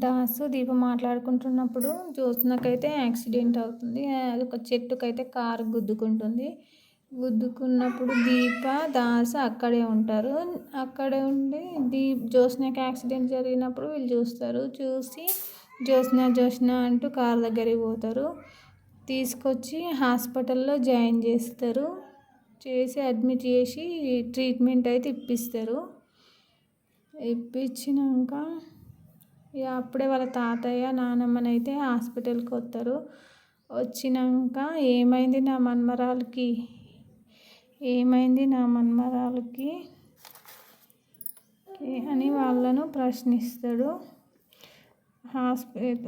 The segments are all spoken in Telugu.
దాసు దీప మాట్లాడుకుంటున్నప్పుడు జ్యోత్స్నకైతే యాక్సిడెంట్ అవుతుంది. అది ఒక చెట్టుకైతే కారు గుద్దుకుంటుంది. గుద్దుకున్నప్పుడు దీప దాసు అక్కడే ఉంటారు. అక్కడే ఉండి జ్యోత్స్నకి యాక్సిడెంట్ జరిగినప్పుడు వీళ్ళు చూస్తారు. చూసి జ్యోత్స్న అంటూ కారు దగ్గరికి పోతారు. తీసుకొచ్చి హాస్పిటల్లో జాయిన్ చేస్తారు. చేసి అడ్మిట్ చేసి ట్రీట్మెంట్ అయితే ఇప్పిస్తారు. ఇప్పించినాక ఇక అప్పుడే వాళ్ళ తాతయ్య నానమ్మనైతే హాస్పిటల్కి వస్తారు. వచ్చినాక ఏమైంది నా మన్మరాలకి అని వాళ్ళను ప్రశ్నిస్తాడు.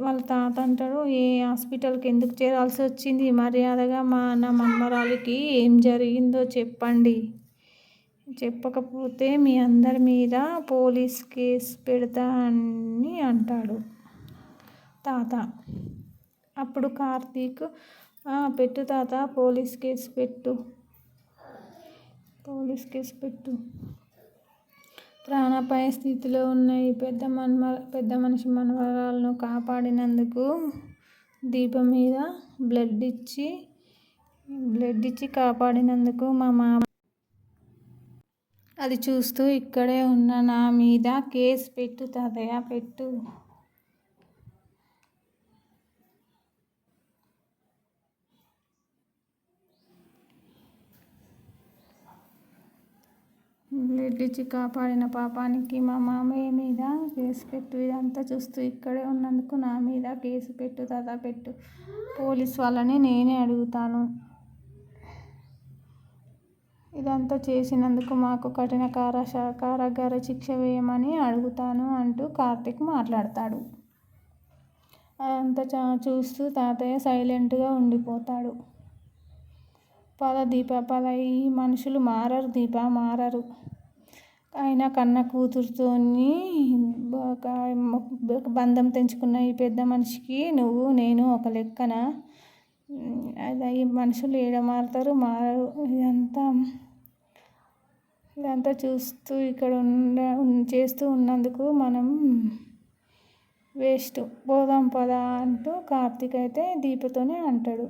వాళ్ళ తాత అంటాడు, ఏ హాస్పిటల్కి ఎందుకు చేరాల్సి వచ్చింది, మర్యాదగా నా మన్మరాలికి ఏం జరిగిందో చెప్పండి, చెప్పకపోతే మీ అందరి మీద పోలీస్ కేసు పెడతా అని అంటాడు తాత. అప్పుడు కార్తీక్, పెట్టు తాత, పోలీస్ కేసు పెట్టు, ప్రాణాపాయ స్థితిలో ఉన్న ఈ పెద్ద మనిషి మనవరాలను కాపాడినందుకు దీప మీద బ్లడ్ ఇచ్చి కాపాడినందుకు మా మామ అది చూస్తూ ఇక్కడే ఉన్న నా మీద కేసు పెట్టు తాతయ్య, పెట్టు. బ్లడ్ ఇచ్చి కాపాడిన పాపానికి మా మామయ్య మీద కేసు పెట్టు. ఇదంతా చూస్తూ ఇక్కడే ఉన్నందుకు నా మీద కేసు పెట్టు తాత, పెట్టు. పోలీస్ వాళ్ళని నేనే అడుగుతాను. ఇదంతా చేసినందుకు మాకు కఠిన కారాగార శిక్ష వేయమని అడుగుతాను అంటూ కార్తీక్ మాట్లాడతాడు. అదంతా చూస్తూ తాతయ్య సైలెంట్గా ఉండిపోతాడు. పద దీప, పద. ఈ మనుషులు మారరు దీప, మారరు. అయినా కన్న కూతురుతోని బంధం తెంచుకున్న ఈ పెద్ద మనిషికి నువ్వు నేను ఒక లెక్కనా? ఈ మనుషులు ఏడ మారతారు, మారరు. ఇదంతా చూస్తూ ఇక్కడ చేస్తూ ఉన్నందుకు మనం వేస్ట్, పోదాం పద అంటూ కార్తీక్ అయితే దీపతోనే అంటాడు.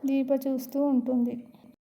దీప చూస్తూ ఉంటుంది.